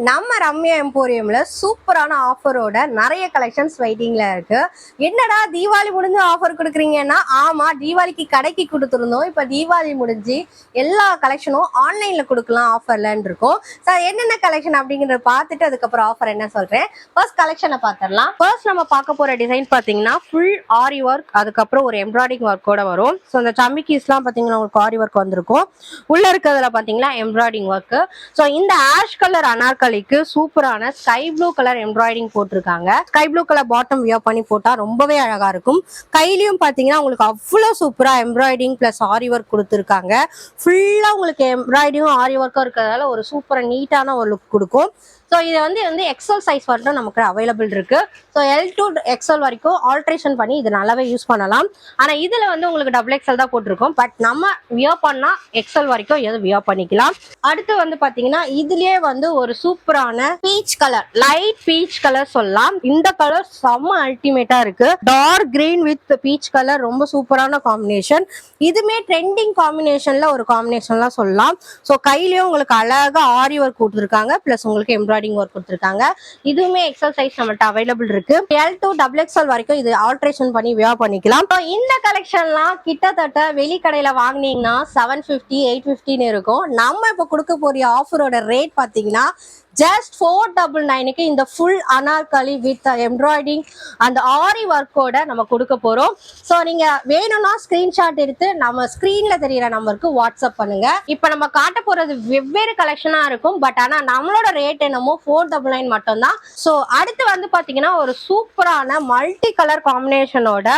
நம்ம ரம்யா எம்போரியம்ல சூப்பரான ஆஃபரோட நிறைய கலெக்ஷன்ஸ் வெயிட்டிங்ல இருக்கு. என்னடா தீபாவளி முடிஞ்சு ஆஃபர் கொடுக்குறீங்கன்னா, ஆமா தீபாவளிக்கு கடைக்கு கொடுத்துருந்தோம். இப்ப தீபாவளி முடிஞ்சு எல்லா கலெக்ஷனும் ஆன்லைன்ல கொடுக்கலாம் ஆஃபர்லன்னு இருக்கும். சார் என்னென்ன கலெக்ஷன் அப்படிங்கறத பார்த்துட்டு அதுக்கப்புறம் ஆஃபர் என்ன சொல்றேன். ஃபர்ஸ்ட் கலெக்ஷனை பார்த்துடலாம். ஃபர்ஸ்ட் நம்ம பார்க்க போற டிசைன் பாத்தீங்கன்னா ஃபுல் ஆரி ஒர்க், அதுக்கப்புறம் ஒரு எம்ப்ராய்டிங் ஒர்க்கோட வரும். ஸோ அந்த சமிக்கிஸ்லாம் பாத்தீங்கன்னா உங்களுக்கு ஆரி ஒர்க் வந்திருக்கும். உள்ள இருக்கிறதுல பாத்தீங்கன்னா எம்ப்ராய்டிங் ஒர்க். ஸோ இந்த ஆஷ் கலர் அனார்கலிக்கு சூப்பரான ஸ்கை ப்ளூ கலர் எம்ப்ராய்டிங் போட்டிருக்காங்க. Sky blue colour bottom wear பண்ணி போட்டா ரொம்பவே அழகா இருக்கும். கையிலயும் பாத்தீங்கன்னா உங்களுக்கு அவ்வளவு சூப்பரா எம்ப்ராய்டிங் பிளஸ் ஆரி ஒர்க் கொடுத்துருக்காங்க. ஃபுல்லா உங்களுக்கு எம்ப்ராய்டிங்கும் ஆரி ஒர்க்கும் இருக்கிறதால ஒரு சூப்பரா நீட்டான ஒரு லுக் கொடுக்கும். ஸோ இது வந்து எக்ஸல் சைஸ் வரட்டும் நமக்கு அவைலபிள் இருக்கு. ஸோ எல் டு எக்ஸல் வரைக்கும் ஆல்ட்ரேஷன் பண்ணி இது நல்லாவே யூஸ் பண்ணலாம். ஆனா இதுல வந்து உங்களுக்கு டபுள் எக்ஸல் தான் போட்டிருக்கோம். பட் நம்ம வியர் பண்ணா எக்ஸல் வரைக்கும் எது வியர் பண்ணிக்கலாம். அடுத்து வந்து பாத்தீங்கன்னா இதுலயே வந்து ஒரு சூப்பரான peach colour, light peach colour சொல்லலாம். இந்த கலர் செம்ம அல்டிமேட்டா இருக்கு. Dark green with peach colour ரொம்ப சூப்பரான காம்பினேஷன். இதுமே ட்ரெண்டிங் காம்பினேஷன்ல ஒரு காம்பினேஷன்லாம் சொல்லலாம். ஸோ கையிலயும் உங்களுக்கு அழகா ஆரி ஒர்க் கொடுத்துருக்காங்க, பிளஸ் உங்களுக்கு எம்ப்ராய்டிங் ஒர்க் கொடுத்துருக்காங்க. இதுவுமே எக்ஸல் சைஸ் நம்மள்ட்ட அவைலபிள் இருக்கு. எல் டு டபுள் எக்ஸல் வரைக்கும் இது ஆல்ட்ரேஷன் பண்ணி வியர் பண்ணிக்கலாம். இந்த கலெக்ஷன்லாம் கிட்டத்தட்ட வெளி கடையில வாங்கினீங்கன்னா 750 850 இருக்கும். நம்ம இப்ப கொடுக்க போற ஆஃபரோட ரேட் பாத்தீங்கன்னா ஜஸ்ட் 499க்கு இந்த ஃபுல் அனார்கலி வித் எம்ப்ராய்டிங் அந்த ஆரி ஒர்க்கோட நம்ம கொடுக்க போறோம். ஸோ நீங்க வேணும்னா ஸ்கிரீன்ஷாட் எடுத்து நம்ம ஸ்கிரீன்ல தெரியற நம்பருக்கு வாட்ஸ்அப் பண்ணுங்க. இப்ப நம்ம காட்ட போறது வெவ்வேறு கலெக்ஷனா இருக்கும். பட் ஆனா நம்மளோட ரேட் என்னமோ 499 மட்டும் தான். ஸோ அடுத்து வந்து பாத்தீங்கன்னா ஒரு சூப்பரான மல்டி கலர் காம்பினேஷனோட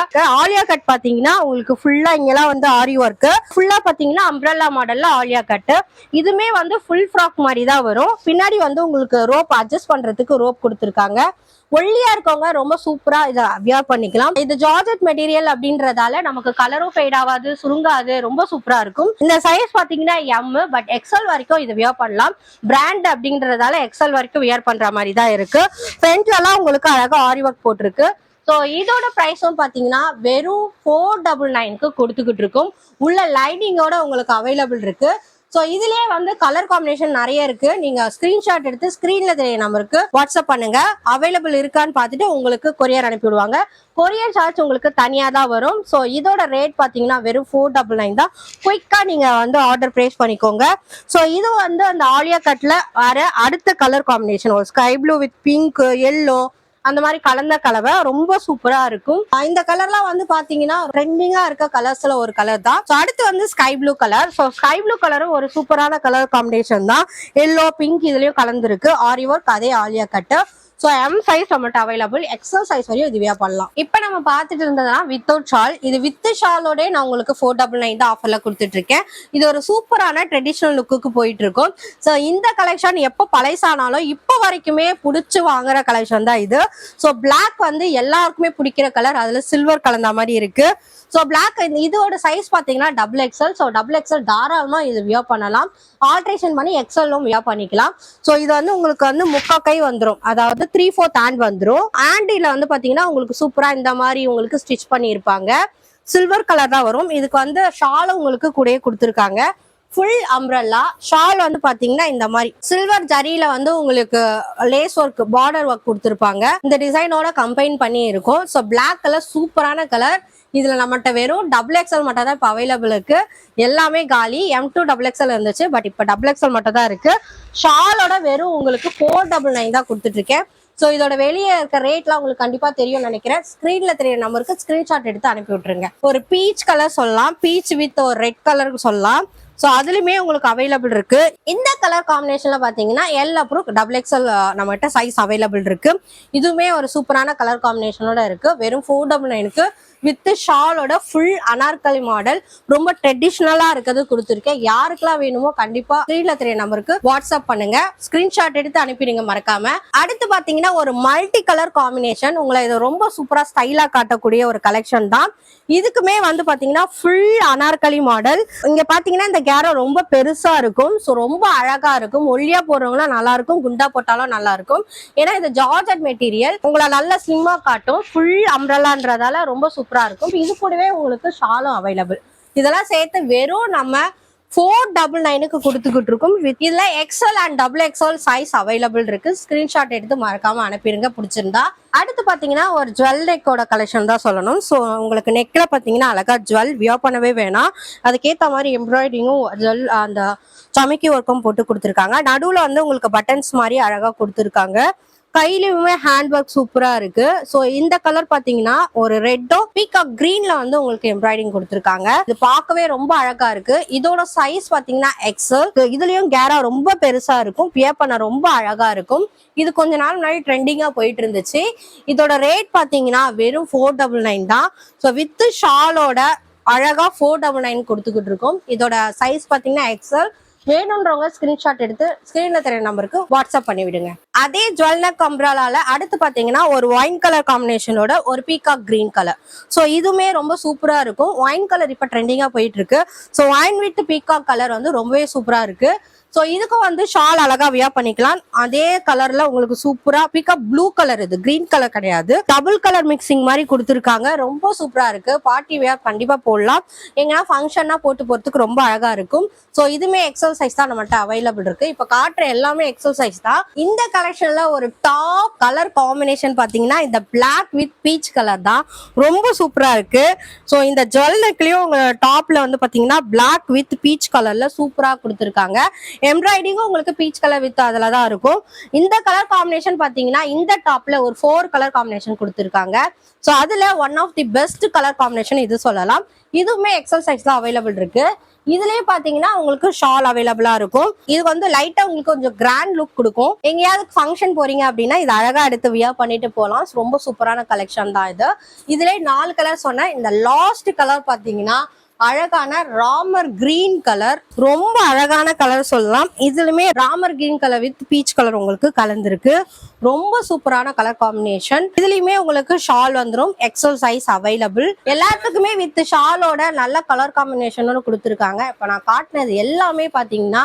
ஆலியா கட் பாத்தீங்கன்னா உங்களுக்கு ஃபுல்லா இங்கெல்லாம் வந்து ஆரி ஒர்க், ஃபுல்லா பாத்தீங்கன்னா அம்ப்ரெல்லா மாடல்ல ஆலியா கட். இதுமே வந்து ஃபுல் ஃப்ராக் மாதிரி தான் வரும். பின்னாடி வந்து உங்களுக்கு ரோப் அட்ஜஸ்ட் பண்றதுக்கு ரோப் கொடுத்துருக்காங்க. ஒல்லியா இருக்கவங்க ரொம்ப சூப்பரா இதை வியர் பண்ணிக்கலாம். இது ஜார்ஜெட் மெட்டீரியல் அப்படின்றதால நமக்கு கலரும் ஃபேட் ஆகாது, சுருங்காது, ரொம்ப சூப்பரா இருக்கும். இந்த சைஸ் பாத்தீங்கன்னா எம், பட் எக்ஸல் வரைக்கும் இது வியர் பண்ணலாம். பிராண்ட் அப்படின்றதால எக்ஸல் வரைக்கும் வியர் பண்ற மாதிரி தான் இருக்கு. ஃப்ரண்ட்ல எல்லாம் உங்களுக்கு அழகா ஆரி ஒர்க் போட்டிருக்கு. ஸோ இதோட ப்ரைஸும் பார்த்தீங்கன்னா வெறும் 499க்கு கொடுத்துக்கிட்டு இருக்கும். உள்ள லைனிங்கோட உங்களுக்கு அவைலபிள் இருக்கு. ஸோ இதுலயே வந்து கலர் காம்பினேஷன் நிறைய இருக்கு. நீங்க ஸ்கிரீன்ஷாட் எடுத்து ஸ்கிரீன்ல தெரிய நம்பருக்கு வாட்ஸ்அப் பண்ணுங்க. அவைலபிள் இருக்கான்னு பார்த்துட்டு உங்களுக்கு கொரியர் அனுப்பி விடுவாங்க. கொரியர் சார்ஜ் உங்களுக்கு தனியா தான் வரும். ஸோ இதோட ரேட் பாத்தீங்கன்னா வெறும் 499 தான். குயிக்கா நீங்க வந்து ஆர்டர் பிளேஸ் பண்ணிக்கோங்க. ஸோ இது வந்து அந்த ஆலியா கட்ல வர அடுத்த கலர் காம்பினேஷன் ஒரு sky blue with pink, yellow அந்த மாதிரி கலந்த கலவை ரொம்ப சூப்பரா இருக்கும். இந்த கலர்லாம் வந்து பாத்தீங்கன்னா ட்ரெண்டிங்கா இருக்க கலர்ஸ்ல ஒரு கலர் தான். அடுத்து வந்து sky blue colour. So sky blue கலரும் ஒரு சூப்பரான கலர் காம்பினேஷன் தான். எல்லோ பிங்க் இதுலயும் கலந்துருக்கு. ஆரி ஒர்க் அதே ஆலியா கட்டு. ஸோ எம் சைஸ் நம்மகிட்ட அவைலபிள், எக்ஸல் சைஸ் வரையும் இது வியர் பண்ணலாம். இப்போ நம்ம பார்த்துட்டு இருந்ததுனா வித்தவுட் ஷால். இது வித் ஷாலோட நான் உங்களுக்கு 499 தான் ஆஃபர்ல கொடுத்துட்டு இருக்கேன். இது ஒரு சூப்பரான ட்ரெடிஷனல் லுக்குக்கு போயிட்டு இருக்கும். ஸோ இந்த கலெக்ஷன் எப்போ பழைசானாலும் இப்போ வரைக்குமே பிடிச்சி வாங்குற கலெக்ஷன் தான் இது. ஸோ பிளாக் வந்து எல்லாருக்குமே பிடிக்கிற கலர், அதுல சில்வர் கலந்த மாதிரி இருக்கு. ஸோ பிளாக் இதோட சைஸ் பார்த்தீங்கன்னா double XL. So double XL தாராளமா இது வியர் பண்ணலாம். ஆல்ட்ரேஷன் பண்ணி எக்ஸலும் வியர் பண்ணிக்கலாம். ஸோ இது வந்து உங்களுக்கு வந்து முக்கா கை வந்துடும், அதாவது 3/4 ஹேண்ட் வந்துடும். ஹேண்டில வந்து பாத்தீங்கன்னா உங்களுக்கு சூப்பரா இந்த மாதிரி உங்களுக்கு ஸ்டிச் பண்ணி இருப்பாங்க. சில்வர் கலர் தான் வரும். இதுக்கு வந்து ஷாலும் உங்களுக்கு கூடயே கொடுத்துருக்காங்க. ஃபுல் அம்ப்ரெல்லா ஷால் வந்து பாத்தீங்கன்னா இந்த மாதிரி சில்வர் ஜரியில வந்து உங்களுக்கு லேஸ் ஒர்க், பார்டர் ஒர்க் கொடுத்துருப்பாங்க. இந்த டிசைனோட கம்பைன் பண்ணி இருக்கும். ஸோ பிளாக் கலர் சூப்பரான கலர். இதுல நம்மகிட்ட வெறும் டபுள் எக்ஸல் மட்டும் தான் இப்போ அவைலபிள் இருக்கு. எல்லாமே காலி. எம் டு டபுள் எக்ஸல் இருந்துச்சு, பட் இப்போ டபுள் எக்ஸல் மட்டும் தான் இருக்கு. ஷாலோட வெறும் உங்களுக்கு 499 தான் கொடுத்துட்டு இருக்கேன். ஸோ இதோட வெளியே இருக்க ரேட்லாம் உங்களுக்கு கண்டிப்பா தெரியும் நினைக்கிறேன். ஸ்கிரீன்ல தெரிய நம்பருக்கு ஸ்கிரீன்ஷாட் எடுத்து அனுப்பி விட்டுருங்க. ஒரு பீச் கலர் சொல்லலாம், பீச் வித் ஒரு ரெட் கலருக்கு சொல்லலாம். ஸோ அதுலயுமே உங்களுக்கு அவைலபிள் இருக்கு. இந்த கலர் காம்பினேஷன்ல பாத்தீங்கன்னா எல் அப்புறம் டபுள் எக்ஸல் நம்மகிட்ட சைஸ் அவைலபிள் இருக்கு. இதுவுமே ஒரு சூப்பரான கலர் காம்பினேஷனோட இருக்கு. வெறும் 499க்கு வித் ஷாலோட ஃபுல் அனார்கலி மாடல் ரொம்ப ட்ரெடிஷ்னலா இருக்கிறது கொடுத்துருக்கேன். யாருக்கெல்லாம் வேணுமோ கண்டிப்பா ஸ்கிரீன்ல தெரிய நம்பருக்கு வாட்ஸ்அப் பண்ணுங்க. ஸ்கிரீன்ஷாட் எடுத்து அனுப்பிடுங்க மறக்காம. அடுத்து பாத்தீங்கன்னா ஒரு மல்டி கலர் காம்பினேஷன், உங்களை இது ரொம்ப சூப்பரா ஸ்டைலா காட்டக்கூடிய ஒரு கலெக்ஷன் தான். இதுக்குமே வந்து பாத்தீங்கன்னா ஃபுல் அனார்கலி மாடல். இங்க பாத்தீங்கன்னா இந்த கேரோ ரொம்ப பெருசா இருக்கும். ஸோ ரொம்ப அழகா இருக்கும். ஒல்லியா போடுறவங்களாம் நல்லா இருக்கும், குண்டா போட்டாலும் நல்லா இருக்கும். ஏன்னா இது ஜார்ஜெட் மெட்டீரியல், உங்களை நல்லா ஸ்லிம்மா காட்டும். ஃபுல் அம்ப்ரெல்லான்றதால ரொம்ப சூப்பரா இருக்கும். இது கூடவே உங்களுக்கு ஷாலும் அவைலபிள். இதெல்லாம் சேர்த்து வெறும் நம்ம 499க்கு கொடுத்துக்கிட்டு இருக்கும். இதுல XL and double XL size available இருக்கு. ஸ்கிரீன்ஷாட் எடுத்து மறக்காம அனுப்பிடுங்க பிடிச்சிருந்தா. அடுத்து பாத்தீங்கன்னா ஒரு ஜுவல் நெக்கோட கலெக்ஷன் தான் சொல்லணும். ஸோ உங்களுக்கு நெக்ல பாத்தீங்கன்னா அழகா ஜுவல் வியர் பண்ணவே வேணாம், அதுக்கேற்ற மாதிரி எம்ப்ராய்டிங்கும் ஜுவல் அந்த சமைக்கி ஒர்க்கும் போட்டு கொடுத்துருக்காங்க. நடுவுல வந்து உங்களுக்கு பட்டன்ஸ் மாதிரி அழகா கொடுத்துருக்காங்க. கையிலுமே ஹேண்ட் ஒர்க் சூப்பரா இருக்கு. ஸோ இந்த கலர் பாத்தீங்கன்னா ஒரு ரெட்டோ பீகாக் கிரீன்ல வந்து உங்களுக்கு எம்ப்ராய்டிங் கொடுத்துருக்காங்க. இது பார்க்கவே ரொம்ப அழகா இருக்கு. இதோட சைஸ் பாத்தீங்கன்னா எக்ஸல். இதுலயும் கேரா ரொம்ப பெருசா இருக்கும், வியர் பண்ண ரொம்ப அழகா இருக்கும். இது கொஞ்ச நாள் முன்னாடி ட்ரெண்டிங்கா போயிட்டு இருந்துச்சு. இதோட ரேட் பாத்தீங்கன்னா வெறும் 499 தான். ஸோ வித் ஷாலோட அழகா 499 கொடுத்துக்கிட்டு இருக்கும். இதோட சைஸ் பாத்தீங்கன்னா எக்ஸல். வேணும்ன்றவங்க ஸ்கிரீன்ஷாட் எடுத்து ஸ்கிரீன்ல தெரிய நம்பருக்கு வாட்ஸ்அப் பண்ணி விடுங்க. அதே ஜுவல் நெக் அம்ப்ரெல்லால அடுத்து பாத்தீங்கன்னா ஒரு ஒயின் கலர் காம்பினேஷனோட ஒரு பீகாக் கிரீன் கலர். ஸோ இதுவுமே ரொம்ப சூப்பரா இருக்கும். ஒயின் கலர் இப்ப ட்ரெண்டிங்கா போயிட்டு இருக்கு. So wine with peacock colour வந்து ரொம்பவே சூப்பரா இருக்கு. ஸோ இதுக்கும் வந்து ஷால் அழகா வியர் பண்ணிக்கலாம். அதே கலர்ல உங்களுக்கு சூப்பரா பீகாக் ப்ளூ கலர், இது கிரீன் கலர் கிடையாது, டபுள் கலர் மிக்சிங் மாதிரி கொடுத்துருக்காங்க. ரொம்ப சூப்பரா இருக்கு. பார்ட்டி வியர் கண்டிப்பா போடலாம். எங்கன்னா ஃபங்க்ஷன்னா போட்டு போறதுக்கு ரொம்ப அழகா இருக்கும். ஸோ இதுமே எக்ஸல் சைஸ் தான் நம்மகிட்ட அவைலபிள் இருக்கு. இப்ப காட்டுற எல்லாமே எக்ஸல் சைஸ் தான். இந்த கலெக்ஷன்ல ஒரு டாப் கலர் காம்பினேஷன் பாத்தீங்கன்னா இந்த பிளாக் வித் பீச் கலர் தான். ரொம்ப சூப்பரா இருக்கு. ஸோ இந்த ஜுவல் நெக்லயும் உங்க டாப்ல வந்து பாத்தீங்கன்னா பிளாக் வித் பீச் கலர்ல சூப்பரா கொடுத்துருக்காங்க. எம்ப்ராய்டிங்கும் உங்களுக்கு பீச் கலர் வித் அதுல தான் இருக்கும். இந்த கலர் காம்பினேஷன் பாத்தீங்கன்னா இந்த டாப்ல ஒரு 4 கலர் காம்பினேஷன் கொடுத்துருக்காங்க. ஸோ அதுல one of the best colour combination இது சொல்லலாம். இதுவுமே எக்ஸல் சைஸ் தான் அவைலபிள் இருக்கு. இதுலயே பாத்தீங்கன்னா உங்களுக்கு ஷால் அவைலபிளா இருக்கும். இது வந்து லைட்டா உங்களுக்கு கொஞ்சம் கிராண்ட் லுக் கொடுக்கும். எங்கேயாவது ஃபங்க்ஷன் போறீங்க அப்படின்னா இது அழகா எடுத்து வியர் பண்ணிட்டு போகலாம். ரொம்ப சூப்பரான கலெக்ஷன் தான் இது. இதுல 4 கலர் சொன்ன இந்த லாஸ்ட் கலர் பாத்தீங்கன்னா அழகான ராமர் கிரீன் கலர். ரொம்ப அழகான கலர் சொல்லலாம். இதுலயுமே Ramar green colour with peach colour உங்களுக்கு கலந்துருக்கு. ரொம்ப சூப்பரான கலர் காம்பினேஷன். இதுலயுமே உங்களுக்கு ஷால் வந்துடும். XL size available. எல்லாத்துக்குமே வித் ஷாலோட நல்ல கலர் காம்பினேஷன் கொடுத்துருக்காங்க. இப்ப நான் காட்டினது எல்லாமே பாத்தீங்கன்னா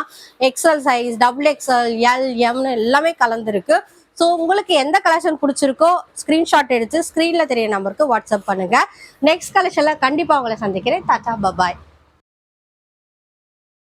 XL size, double XL, L, எம்னு எல்லாமே கலந்துருக்கு. ஸோ உங்களுக்கு எந்த கலெக்ஷன் பிடிச்சிருக்கோ ஸ்கிரீன்ஷாட் எடுத்து ஸ்கிரீன்ல தெரிய நம்பருக்கு வாட்ஸ்அப் பண்ணுங்க. நெக்ஸ்ட் கலெக்ஷன்ல கண்டிப்பா உங்களை சந்திக்கிறேன். டாடா, பபாய்.